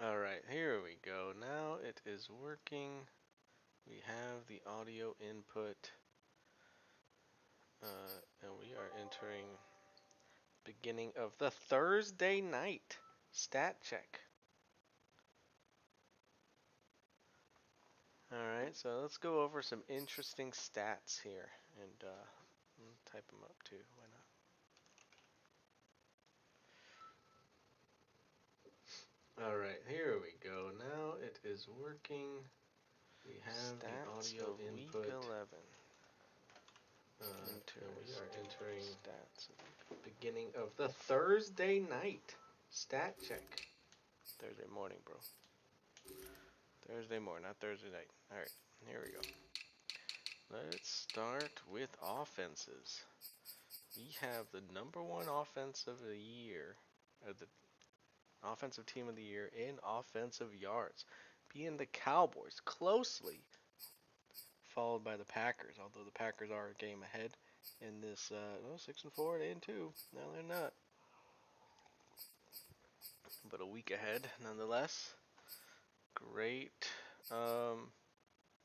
Alright, here we go. Now it is working. We have the audio input. And we are entering beginning of the Thursday night stat check. Alright, so let's go over some interesting stats here. And type them up too. Why not? Alright, here we go. Now it is working. We have the audio input. Week 11. And we are entering stats. Beginning of the Thursday night stat check. Thursday morning, bro. Thursday morning, not Thursday night. Alright, here we go. Let's start with offenses. We have the #1 offense of the year, the offensive team of the year in offensive yards, being the Cowboys, closely followed by the Packers, although the Packers are a game ahead in this 6-4 and 8-2. No, they're not. But a week ahead, nonetheless. Great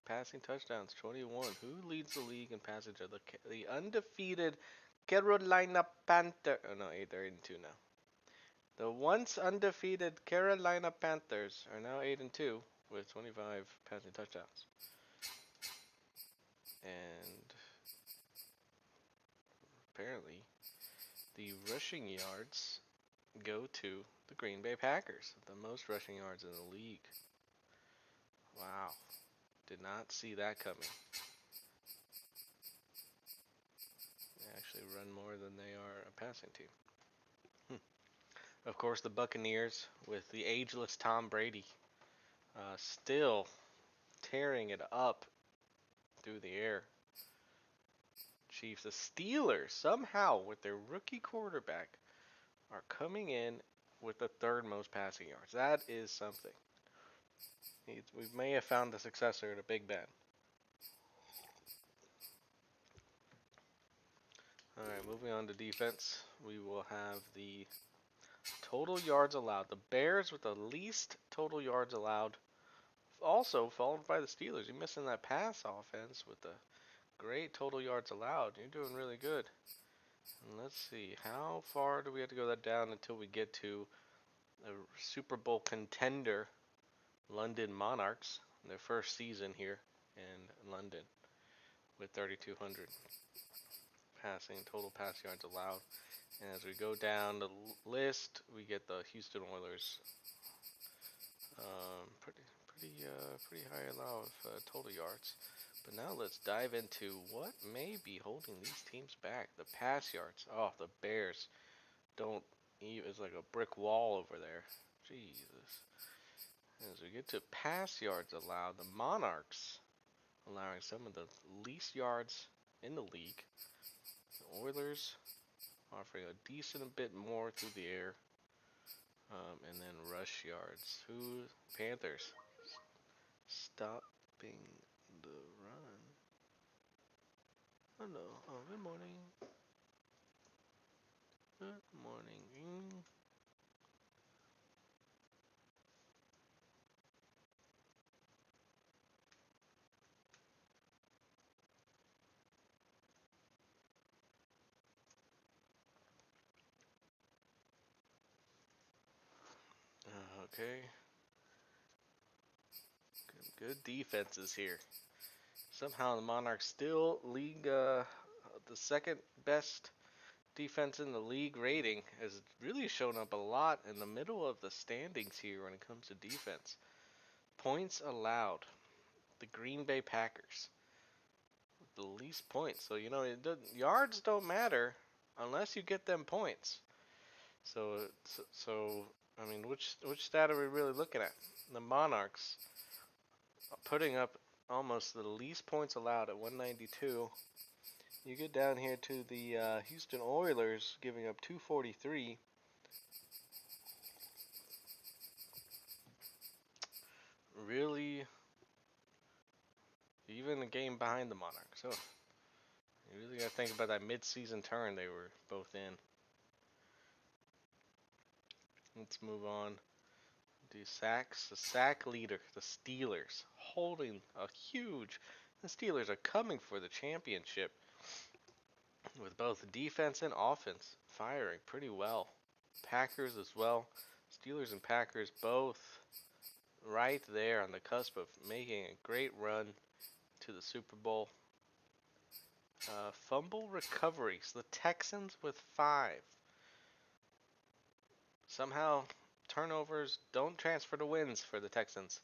passing touchdowns, 21. Who leads the league in passing touchdowns? The undefeated Carolina Panthers. Oh no, they're 8-2 now. The once undefeated Carolina Panthers are now 8-2 with 25 passing touchdowns. And apparently, the rushing yards go to the Green Bay Packers, the most rushing yards in the league. Wow. Did not see that coming. They actually run more than they are a passing team. Of course, the Buccaneers with the ageless Tom Brady still tearing it up through the air. Chiefs, the Steelers, somehow with their rookie quarterback, are coming in with the 3rd most passing yards. That is something. We may have found the successor to Big Ben. Alright, moving on to defense. We will have the total yards allowed. The Bears with the least total yards allowed. Also followed by the Steelers. You're missing that pass offense with the great total yards allowed. You're doing really good. And let's see, how far do we have to go that down until we get to a Super Bowl contender, London Monarchs, their first season here in London with 3,200 passing total pass yards allowed. And as we go down the list, we get the Houston Oilers. Pretty high allow of total yards. But now let's dive into what may be holding these teams back. The pass yards. Oh, the Bears don't even. It's like a brick wall over there. Jesus. As we get to pass yards allowed, the Monarchs allowing some of the least yards in the league. The Oilers offering a decent bit more through the air. And then rush yards. Panthers stopping the run. Hello. Oh, good morning. Good morning. Okay. Good defenses here. Somehow the Monarchs still league the 2nd best defense in the league rating has really shown up a lot in the middle of the standings here when it comes to defense. Points allowed. The Green Bay Packers. The least points. So, yards don't matter unless you get them points. So I mean, which stat are we really looking at? The Monarchs putting up almost the least points allowed at 192. You get down here to the Houston Oilers giving up 243. Really, even a game behind the Monarchs. So you really got to think about that mid-season turn they were both in. Let's move on do sacks. The sack leader, the Steelers, holding a huge. The Steelers are coming for the championship with both defense and offense firing pretty well. Packers as well. Steelers and Packers both right there on the cusp of making a great run to the Super Bowl. Fumble Recoveries. The Texans with 5. Somehow, turnovers don't transfer to wins for the Texans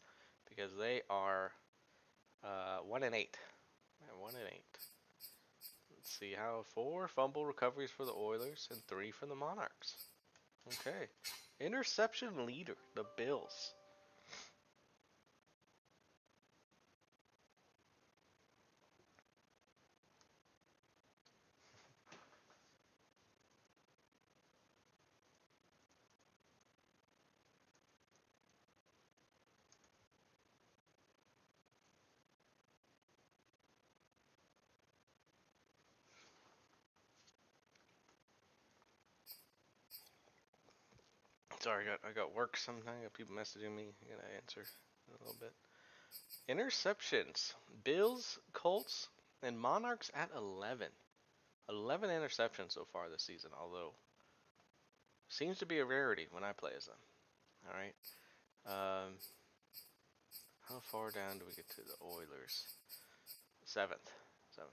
because they are 1-8. 1-8. Let's see how 4 fumble recoveries for the Oilers and 3 for the Monarchs. Okay. Interception leader, the Bills. Sorry, I got work sometime. I got people messaging me. I gotta answer a little bit. Interceptions. Bills, Colts, and Monarchs at 11. 11 interceptions so far this season, although seems to be a rarity when I play as them. All right. How far down do we get to the Oilers? 7th. 7.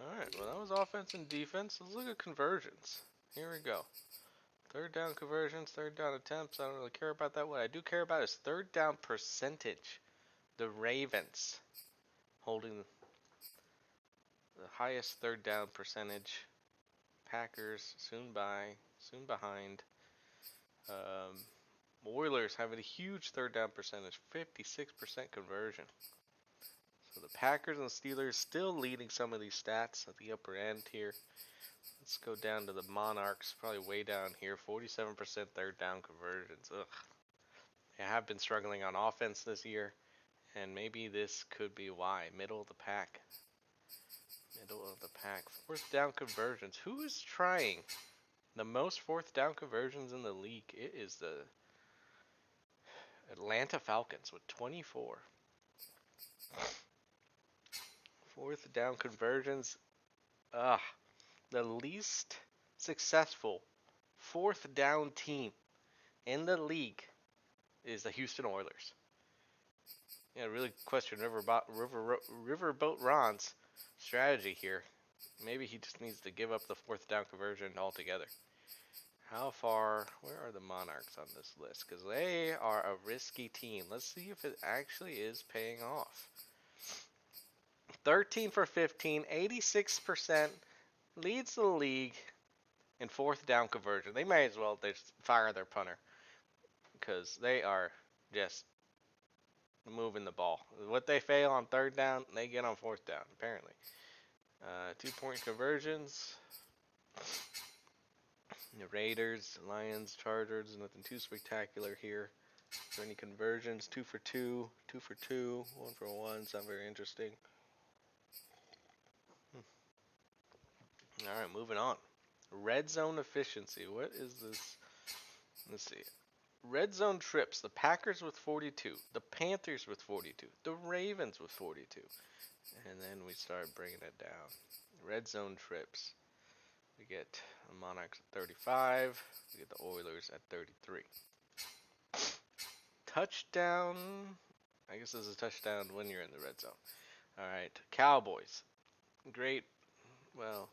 All right. Well, that was offense and defense. Let's look at conversions. Here we go. Third down conversions, third down attempts. I don't really care about that. What I do care about is third down percentage. The Ravens holding the highest third down percentage. Packers soon behind. Oilers having a huge third down percentage, 56% conversion. So the Packers and the Steelers still leading some of these stats at the upper end here. Let's go down to the Monarchs, probably way down here, 47% third down conversions. Ugh. They have been struggling on offense this year, and maybe this could be why. Middle of the pack. Fourth down conversions. Who is trying the most fourth down conversions in the league? It is the Atlanta Falcons with 24. Fourth down conversions. The least successful fourth down team in the league is the Houston Oilers. Yeah, really question Riverboat Ron's strategy here. Maybe he just needs to give up the fourth down conversion altogether. How far? Where are the Monarchs on this list? Because they are a risky team. Let's see if it actually is paying off. 13 for 15, 86%, leads the league in fourth down conversion. They may as well just fire their punter because they are just moving the ball. What they fail on third down, they get on fourth down, apparently. 2-point conversions. The Raiders, Lions, Chargers, nothing too spectacular here. Is there any conversions? 2 for 2, 2 for 2, 1 for 1. It's not very interesting. All right, moving on. Red zone efficiency. What is this? Let's see. Red zone trips. The Packers with 42. The Panthers with 42. The Ravens with 42. And then we start bringing it down. Red zone trips. We get the Monarchs at 35. We get the Oilers at 33. Touchdown. I guess this is a touchdown when you're in the red zone. All right. Cowboys. Great. Well.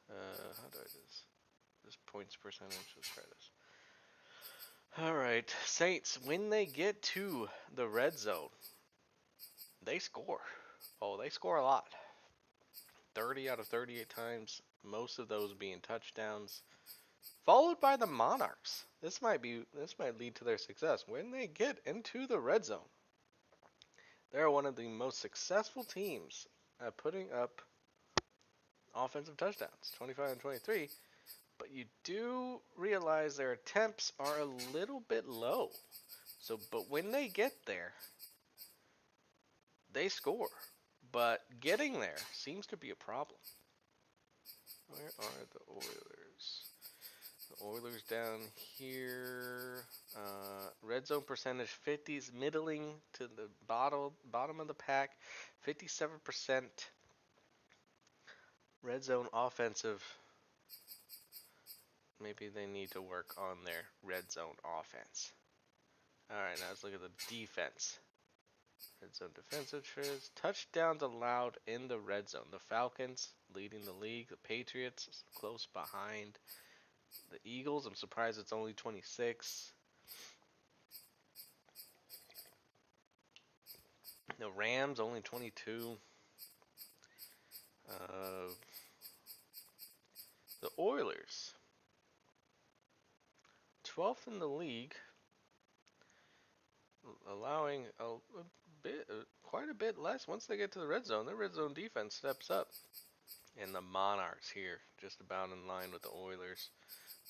How do I do this? This points percentage. Let's try this. All right. Saints, when they get to the red zone, they score. Oh, they score a lot. 30 out of 38 times. Most of those being touchdowns. Followed by the Monarchs. This might lead to their success. When they get into the red zone, they're one of the most successful teams at putting up offensive touchdowns, 25 and 23. But you do realize their attempts are a little bit low. But when they get there, they score. But getting there seems to be a problem. Where are the Oilers? The Oilers down here. Red zone percentage 50s, middling to the bottom of the pack. 57%. Red zone offensive. Maybe they need to work on their red zone offense. Alright, now let's look at the defense. Red zone defensive trends. Touchdowns allowed in the red zone. The Falcons leading the league. The Patriots close behind. The Eagles, I'm surprised it's only 26. The Rams, only 22. The Oilers, 12th in the league, allowing quite a bit less once they get to the red zone. Their red zone defense steps up. And the Monarchs here, just about in line with the Oilers.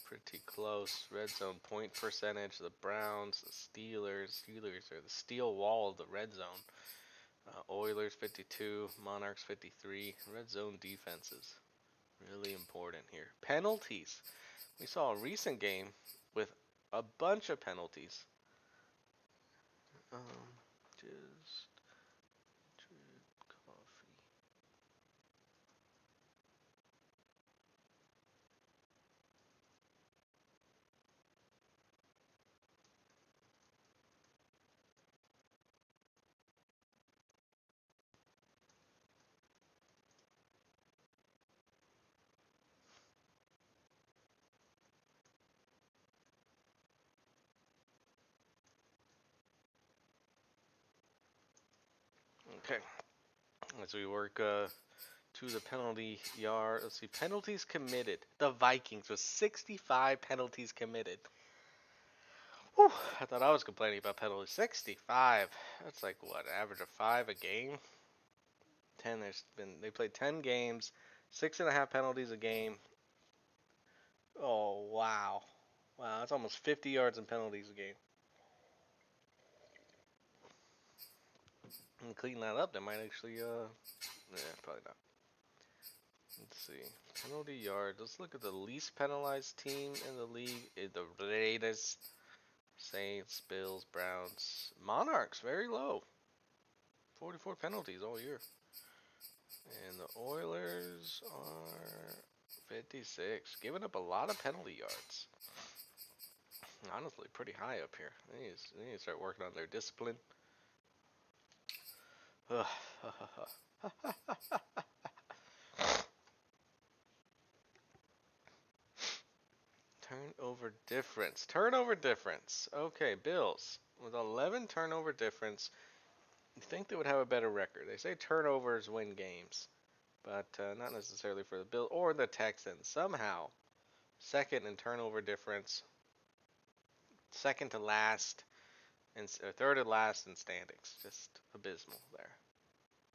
Pretty close. Red zone point percentage. The Browns, the Steelers. Steelers are the steel wall of the red zone. Oilers 52, Monarchs 53. Red zone defenses. Really important here. Penalties. We saw a recent game with a bunch of penalties. Just drink coffee. Okay, as we work to the penalty yard. Let's see, penalties committed. The Vikings with 65 penalties committed. Whew, I thought I was complaining about penalties. 65. That's like what, average of 5 a game? 10. They played 10 games, 6.5 penalties a game. Oh wow, wow, that's almost 50 yards in penalties a game. And clean that up, they might actually probably not. Let's see. Penalty yard. Let's look at the least penalized team in the league. The Raiders, Saints, Bills, Browns, Monarchs, very low. 44 penalties all year. And the Oilers are 56, giving up a lot of penalty yards. Honestly, pretty high up here. They need to start working on their discipline. Turnover difference. Turnover difference. Okay, Bills with 11 turnover difference. You think they would have a better record? They say turnovers win games, but not necessarily for the Bills or the Texans. Somehow, second in turnover difference, second to last, and third to last in standings. Just abysmal there.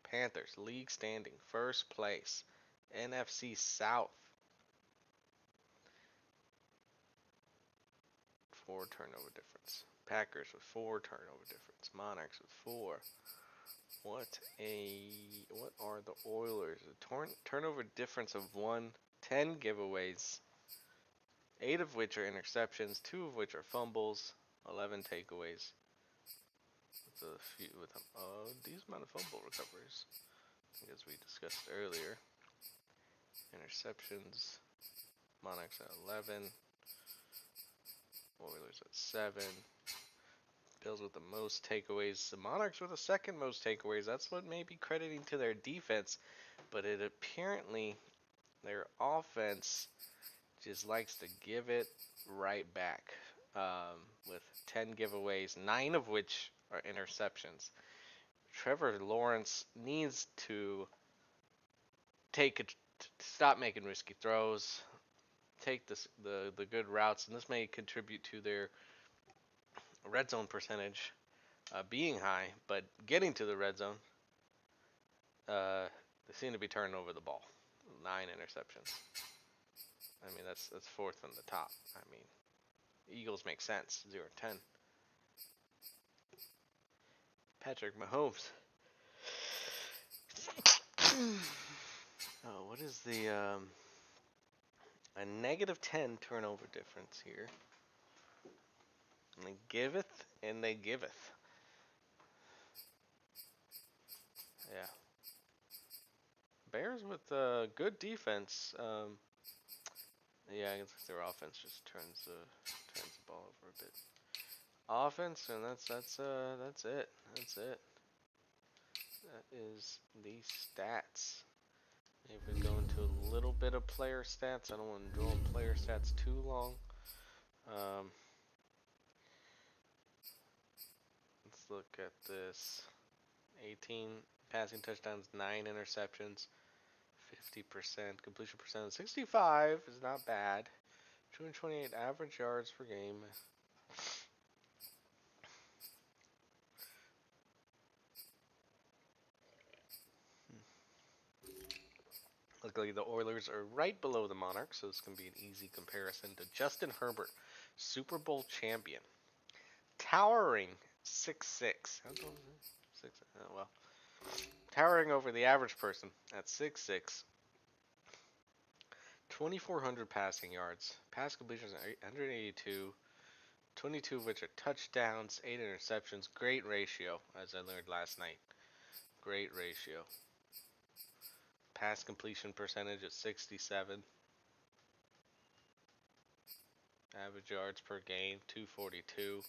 Panthers league standing first place, NFC South. 4 turnover difference. Packers with 4 turnover difference. Monarchs with 4. What are the Oilers? A turnover difference of 1. 10 giveaways. 8 of which are interceptions. 2 of which are fumbles. 11 takeaways. With a decent amount of fumble recoveries, as we discussed earlier. Interceptions. Monarchs at 11. Oilers at 7. Bills with the most takeaways. The Monarchs with the second most takeaways. That's what may be crediting to their defense, but it apparently their offense just likes to give it right back. With 10 giveaways, 9 of which are interceptions. Trevor Lawrence needs to stop making risky throws, take the good routes, and this may contribute to their red zone percentage being high, but getting to the red zone, they seem to be turning over the ball. 9 interceptions. I mean, that's 4th from the top. I mean, Eagles make sense. 0-10. Patrick Mahomes. Oh, what is the A negative 10 turnover difference here. And they giveth and they giveth. Yeah. Bears with good defense. Yeah, I guess their offense just turns the ball over a bit. Offense, and that's it. That's it. That is the stats. Maybe we go into a little bit of player stats. I don't want to draw on player stats too long. Let's look at this. 18 passing touchdowns, 9 interceptions, 50% completion percentage. 65 is not bad. 228 average yards per game. Luckily, the Oilers are right below the Monarchs, so this can be an easy comparison to Justin Herbert, Super Bowl champion, towering 6'6". How tall is it? 6. Oh, well, towering over the average person at 6'6". 2,400 passing yards, pass completions 182, 22 of which are touchdowns, 8 interceptions. Great ratio, as I learned last night. Great ratio. Pass completion percentage at 67. Average yards per game, 242.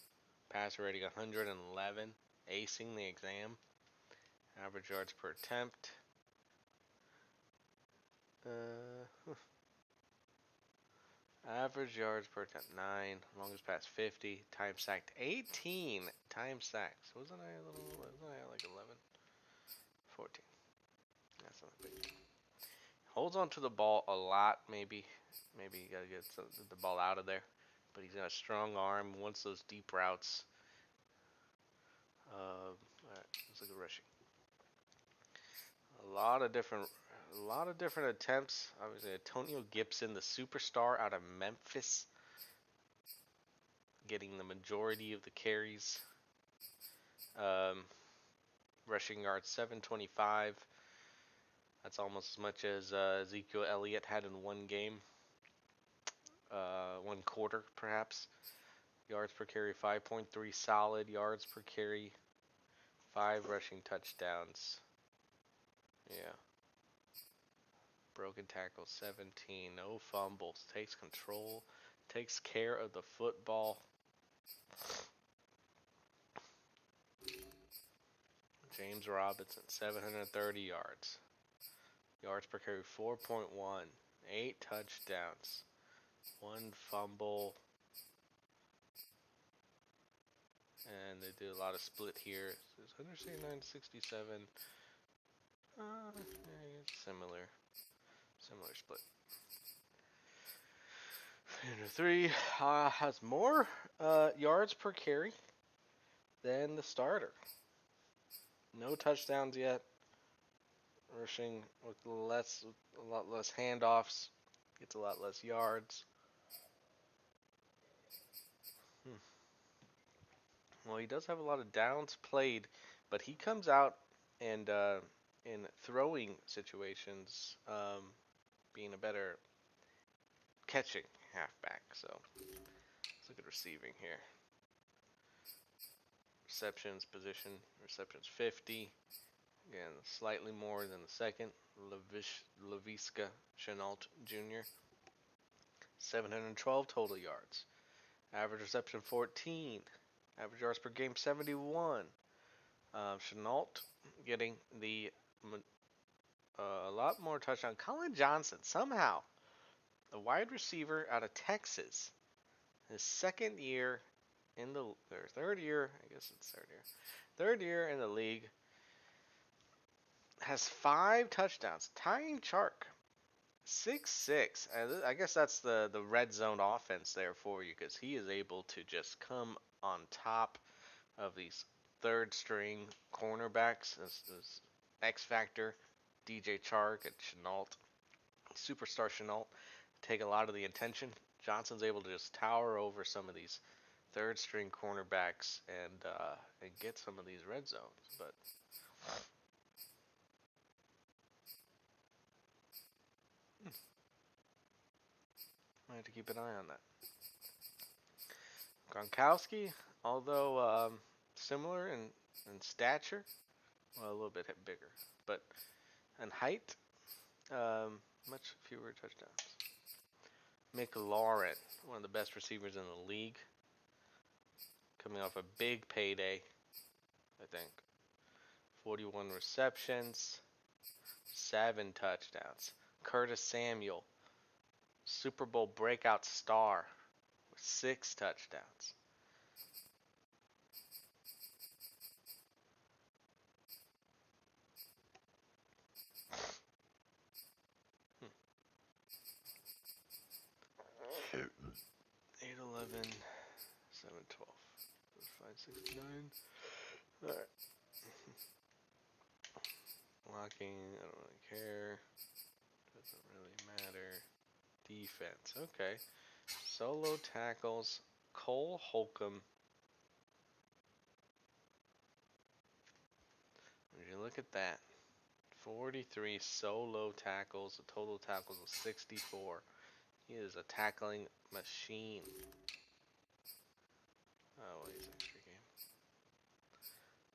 Passer rating, 111. Acing the exam. Average yards per attempt. Average yards per attempt, 9. Longest pass, 50. Time sacked, 18. Time sacks. Wasn't I like 11? 14. That's not big. Holds on to the ball a lot, maybe. Maybe you gotta get the ball out of there. But he's got a strong arm, wants those deep routes. Alright, let's look at rushing. A lot of different attempts. Obviously, Antonio Gibson, the superstar out of Memphis, getting the majority of the carries. Rushing yards 725. That's almost as much as Ezekiel Elliott had in one game. One quarter, perhaps. Yards per carry 5.3 solid yards per carry. 5 rushing touchdowns. Yeah. Broken tackles 17. No fumbles. Takes control. Takes care of the football. James Robinson, 730 yards. Yards per carry 4.1. 8 touchdowns. 1 fumble. And they do a lot of split here. It's 169 to 67. It's similar split. 3 has more yards per carry than the starter. No touchdowns yet. Rushing with a lot less handoffs. Gets a lot less yards. Well, he does have a lot of downs played, but he comes out and in throwing situations, being a better catching halfback. So let's look at receiving here. Receptions position, receptions 50. Again, slightly more than the second, Laviska Chenault Jr. 712 total yards. Average reception 14. Average yards per game 71. Chenault getting a lot more touchdowns. Colin Johnson, somehow, a wide receiver out of Texas, his second year in the, or third year, I guess it's third year in the league, has 5 touchdowns, tying Chark. 6'6". I guess that's the red zone offense there for you, because he is able to just come on top of these third string cornerbacks as X Factor, DJ Chark and Chenault, superstar Chenault, take a lot of the attention. Johnson's able to just tower over some of these third string cornerbacks and get some of these red zones, but I have to keep an eye on that. Gronkowski, although similar in stature, well, a little bit bigger, but in height, much fewer touchdowns. McLaurin, one of the best receivers in the league, coming off a big payday, I think. 41 receptions, 7 touchdowns. Curtis Samuel, Super Bowl breakout star, with 6 touchdowns. Hmm. 8, 11, 7, 12, 5, 6, 9. All right. Blocking, I don't really care. Doesn't really matter. Defense, okay. Solo tackles, Cole Holcomb. Would you look at that? 43 solo tackles. The total tackles of 64. He is a tackling machine. Oh, well, he's extra game.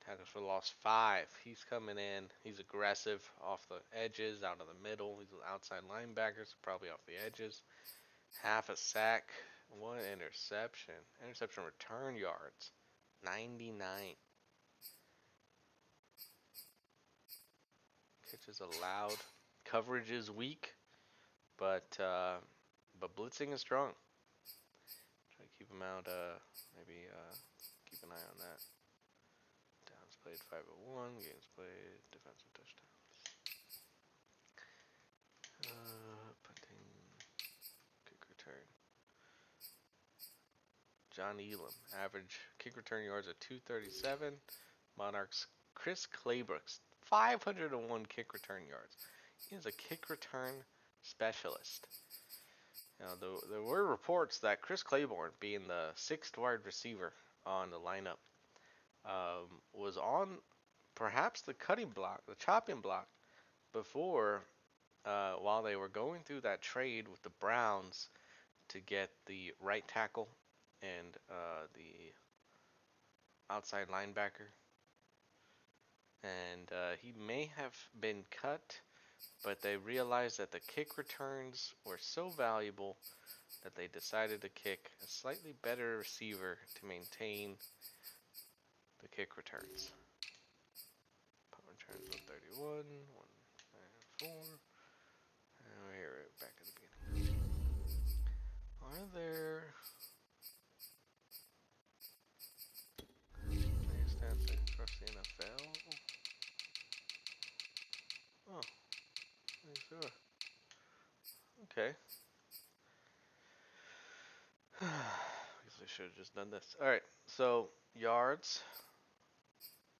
Tackles for loss 5. He's coming in. He's aggressive off the edges, out of the middle. He's an outside linebacker, so probably off the edges. Half a sack. 1 interception. Interception return yards. 99. Catches allowed. Coverage is weak, but blitzing is strong. Try to keep him out. Maybe keep an eye on that. Downs played 501. Games played. Defensive touchdowns. Punting. Kick return. John Elam. Average kick return yards at 237. Monarchs. Chris Claybrook. 501 kick return yards. He is a kick return specialist. Now, there were reports that Chris Claiborne, being the 6th wide receiver on the lineup, was on perhaps the cutting block, the chopping block, before, while they were going through that trade with the Browns to get the right tackle and the outside linebacker. And he may have been cut, but they realized that the kick returns were so valuable that they decided to kick a slightly better receiver to maintain the kick returns. Punt returns 131, 194, and we're here back at the beginning. Are there any stats across the NFL? Oh, sure. Okay. I guess I should have just done this. Alright, so yards.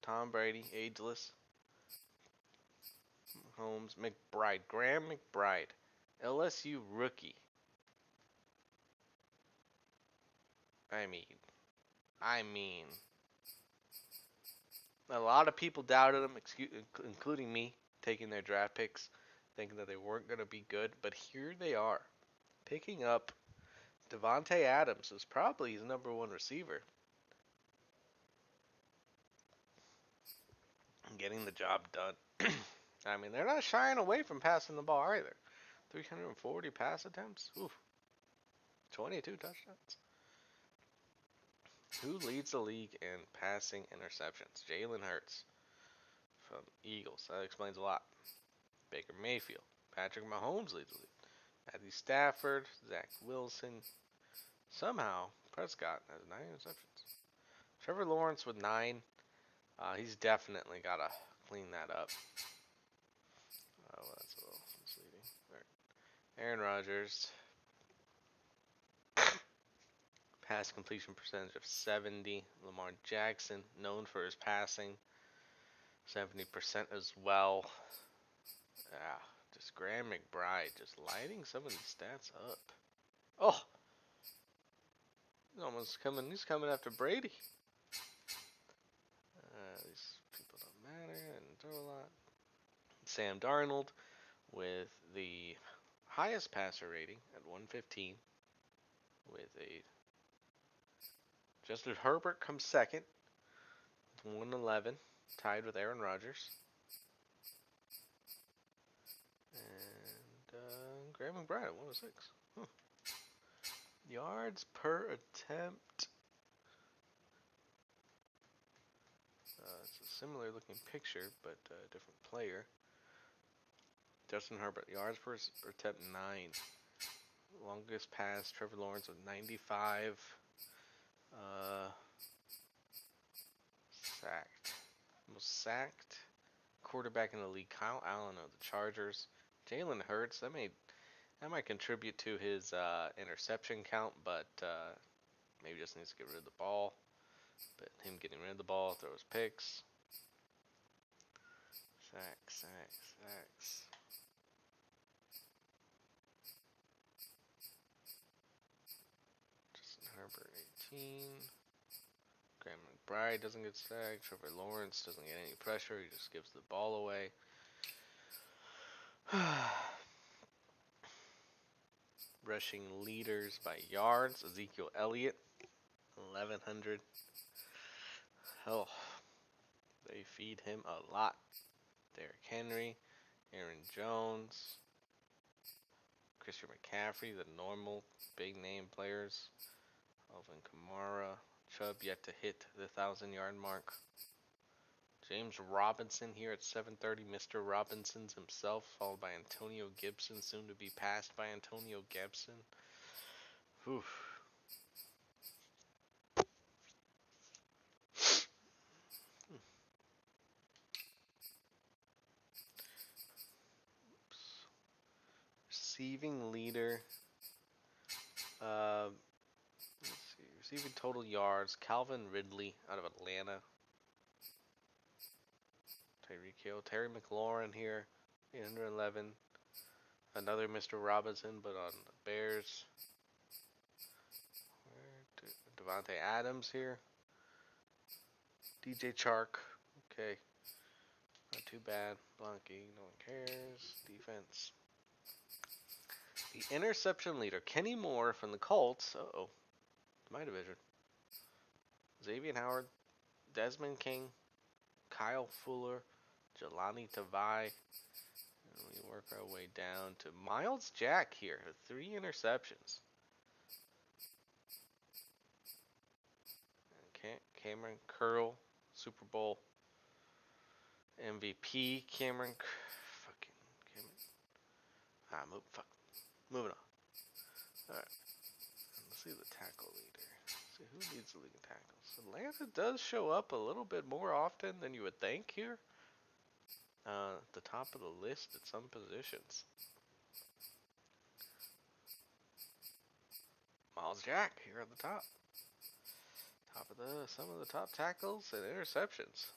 Tom Brady, ageless. Mahomes, McBride, Graham McBride, LSU rookie. I mean, a lot of people doubted him, including me, taking their draft picks, thinking that they weren't going to be good, but here they are, picking up Devontae Adams, who's probably his #1 receiver, and getting the job done. I mean, they're not shying away from passing the ball either. 340 pass attempts. Oof. 22 touchdowns. Who leads the league in passing interceptions? Jalen Hurts from Eagles. That explains a lot. Baker Mayfield. Patrick Mahomes leads the league. Matthew Stafford. Zach Wilson. Somehow, Prescott has 9 interceptions. Trevor Lawrence with 9. He's definitely got to clean that up. Well, that's a little misleading. All right. Aaron Rodgers. Pass completion percentage of 70. Lamar Jackson, known for his passing, 70% as well. Yeah, just Graham McBride just lighting some of these stats up. Oh, he's coming after Brady. These people don't matter and throw a lot. Sam Darnold with the highest passer rating at 115. with a Justin Herbert comes second, 111, tied with Aaron Rodgers. And Graham McBride at 106. Yards per attempt. It's a similar looking picture, but a different player. Justin Herbert, yards per attempt 9. Longest pass, Trevor Lawrence with 95. Sacked. Most sacked quarterback in the league, Kyle Allen of the Chargers. Jalen Hurts, that might contribute to his interception count, but maybe just needs to get rid of the ball. But him getting rid of the ball, throws picks. Sacks. Justin Herbert, 18. Graham McBride doesn't get sacked. Trevor Lawrence doesn't get any pressure. He just gives the ball away. Rushing leaders by yards. Ezekiel Elliott, 1,100. Oh, they feed him a lot. Derrick Henry, Aaron Jones, Christian McCaffrey, the normal big name players. Alvin Kamara, Chubb yet to hit the 1,000-yard mark. James Robinson here at 7:30. Mr. Robinson's himself, followed by Antonio Gibson, soon to be passed by Antonio Gibson. Whew. Receiving leader. Let's see. Receiving total yards. Calvin Ridley out of Atlanta. Tyreek Hill. Terry McLaurin here. 811. Another Mr. Robinson, but on the Bears. Devontae Adams here. DJ Chark. Okay. Not too bad. Blanky. No one cares. Defense. The interception leader, Kenny Moore from the Colts. Uh-oh. My division. Xavier Howard. Desmond King. Kyle Fuller. Jelani Tavai. And we work our way down to Miles Jack here with 3 interceptions. Okay. Cameron Curl. Super Bowl MVP. Cameron. Moving on. Alright. Let's see the tackle leader. Let's see who leads the league in tackles. Atlanta does show up a little bit more often than you would think here. At the top of the list at some positions. Miles Jack here at the top. Top of some of the top tackles and interceptions.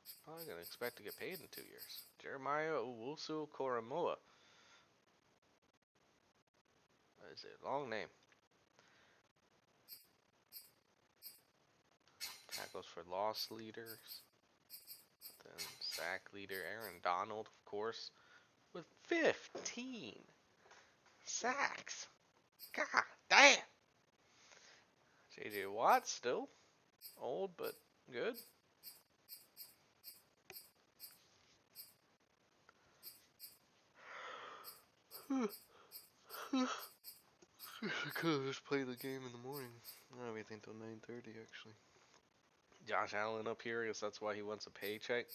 He's probably gonna expect to get paid in 2 years. Jeremiah Owusu-Koramoah. That is a long name. Tackles for loss leaders. Then sack leader Aaron Donald, of course, with 15 sacks. God damn. J.J. Watt still old but good. I could have just played the game in the morning. I don't have anything until 9:30 actually. Josh Allen up here, I guess that's why he wants a paycheck.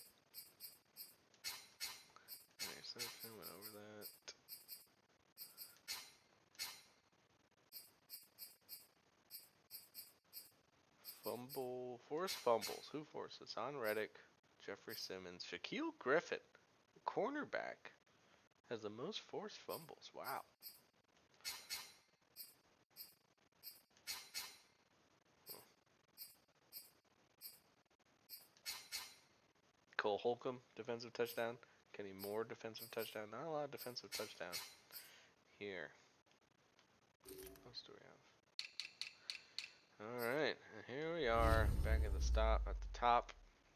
Interception, went over that. Forced fumbles. Who forced this? Hassan Reddick, Jeffrey Simmons, Shaquille Griffin, cornerback, has the most forced fumbles. Wow. Cole Holcomb, defensive touchdown. Kenny Moore, defensive touchdown. Not a lot of defensive touchdown here. What else do we have? Alright, and here we are, back at the top.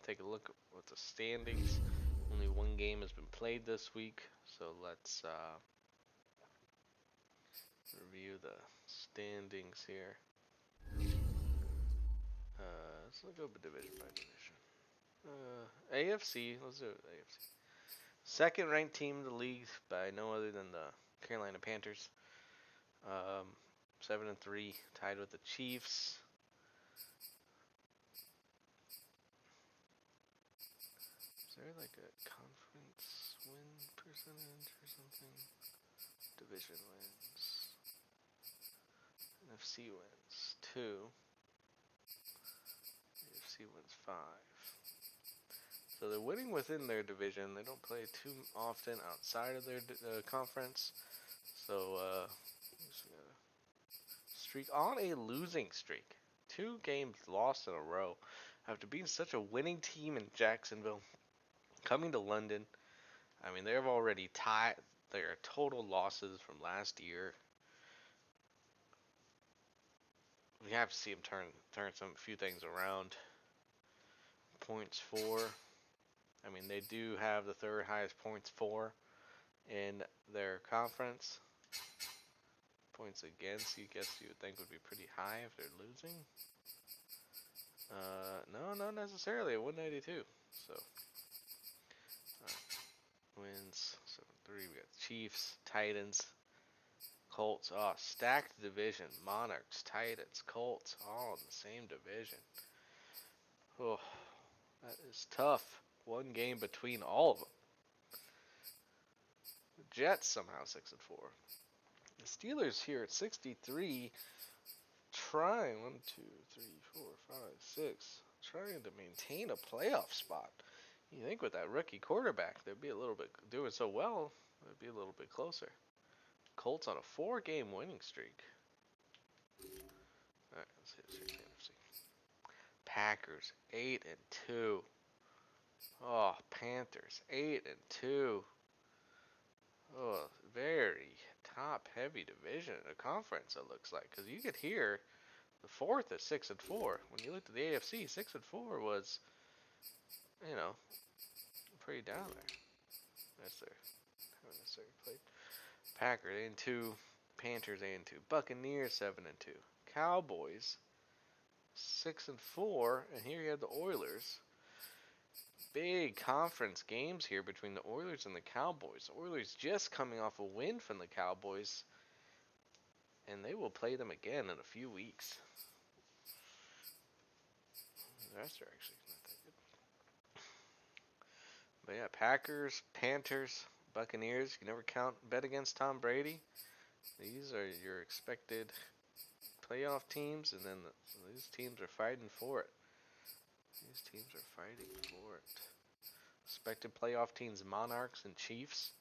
Take a look at the standings. Only one game has been played this week, so let's review the standings here. Let's go division by division. AFC, let's do it, AFC. Second ranked team in the league by no other than the Carolina Panthers. 7-3, tied with the Chiefs. Is there like a conference win percentage or something? Division wins. NFC wins 2. AFC wins 5. So they're winning within their division. They don't play too often outside of their conference. So streak on a losing streak. 2 games lost in a row after being such a winning team in Jacksonville. Coming to London, I mean, they've already tied their total losses from last year. We have to see them turn a few things around. Points for. I mean, they do have the third highest points for in their conference. Points against, you would think would be pretty high if they're losing. No, not necessarily. 192. So wins 7-3. We got Chiefs, Titans, Colts. Oh, stacked division. Monarchs, Titans, Colts, all in the same division. Oh, that is tough. 1 game between all of them. The Jets somehow 6-4. The Steelers here at 63, trying 1, 2, 3, 4, 5, 6, trying to maintain a playoff spot. You think with that rookie quarterback, they'd be a little bit doing so well, they'd be a little bit closer. Colts on a 4-game winning streak. All right, let's hit NFC. Packers 8-2. Oh, Panthers 8-2. Oh, very top-heavy division in a conference. It looks like, because you could hear the fourth is 6-4. When you looked at the AFC, 6-4 was, you know, pretty down there. That's their haven't necessarily played. Packers 8-2, Panthers 8-2, Buccaneers 7-2, Cowboys 6-4, and here you have the Oilers. Big conference games here between the Oilers and the Cowboys. The Oilers just coming off a win from the Cowboys, and they will play them again in a few weeks. The rest are actually not that good. But yeah, Packers, Panthers, Buccaneers. You can never bet against Tom Brady. These are your expected playoff teams, and then these teams are fighting for it. These teams are fighting for it. Expected playoff teams: Monarchs and Chiefs.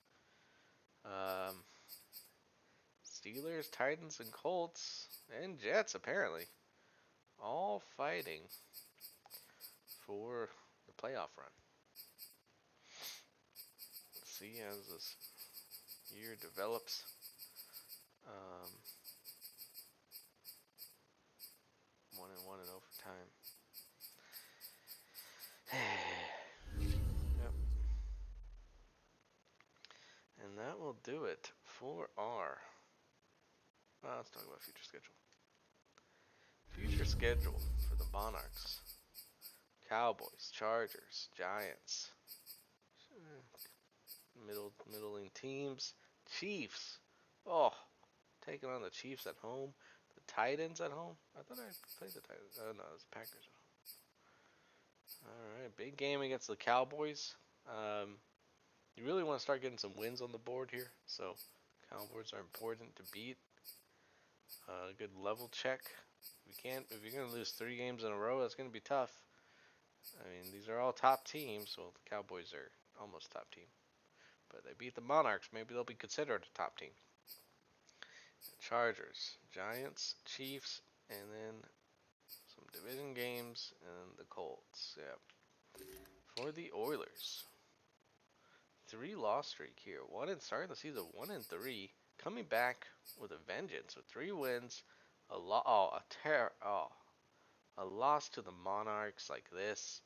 Steelers, Titans, and Colts, and Jets apparently, all fighting for the playoff run. Let's see as this year develops. 1-1 in overtime. Yep. And that will do it for our. Let's talk about future schedule. Future schedule for the Monarchs: Cowboys, Chargers, Giants. Middling teams. Chiefs. Oh, taking on the Chiefs at home. The Titans at home. I thought I played the Titans. Oh no, it's the Packers at home. All right, big game against the Cowboys. You really want to start getting some wins on the board here. So Cowboys are important to beat. Good level check. If you're gonna lose 3 games in a row, that's gonna be tough. I mean, these are all top teams. Well, the Cowboys are almost top team, but they beat the Monarchs. Maybe they'll be considered a top team. Chargers, Giants, Chiefs, and then some division games and the Colts. Yeah. For the Oilers, 3-loss streak here. Starting the season 1-3, coming back with a vengeance with 3 wins, a loss to the Monarchs like this.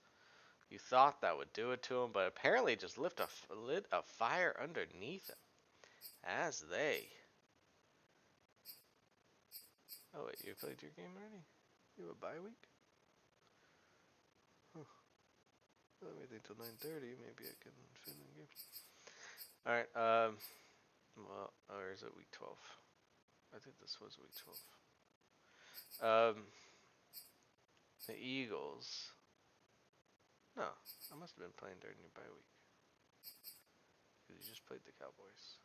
You thought that would do it to them, but apparently just lit a fire underneath them as they Oh wait, you played your game already? You have a bye week? Huh. Let me think till 9:30. Maybe I can fit in the game. All right. Well, or is it week 12? I think this was week 12. The Eagles. No, I must have been playing during your bye week. Because you just played the Cowboys.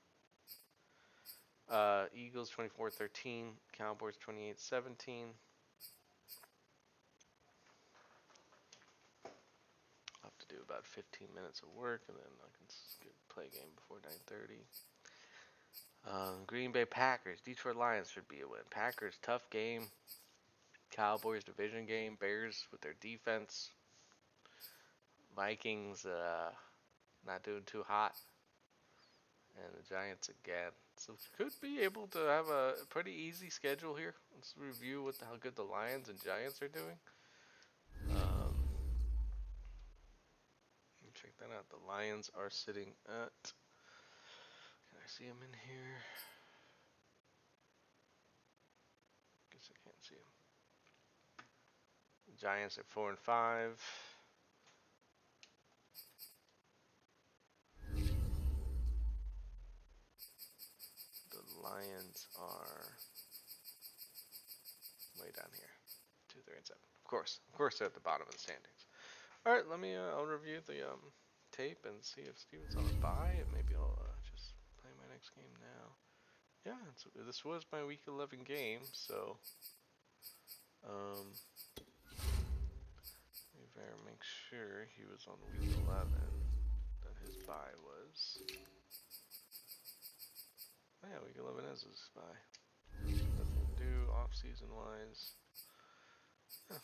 Eagles 24-13, Cowboys 28-17. I'll have to do about 15 minutes of work, and then I can play a game before 9:30. Green Bay Packers, Detroit Lions should be a win. Packers, tough game. Cowboys, division game. Bears with their defense. Vikings, not doing too hot. And the Giants again. So could be able to have a pretty easy schedule here. Let's review how good the Lions and Giants are doing. Check that out. The Lions are sitting at... Can I see them in here? Guess I can't see them. The Giants at 4-5. The Lions are way down here. 2-3-7. Of course they're at the bottom of the standings. All right, I'll review the tape and see if Steven's on a bye, and maybe I'll just play my next game now. Yeah, this was my week 11 game, so we better make sure he was on week 11 that his bye was. Oh yeah, week 11 is his bye. Nothing to do off season wise. Oh,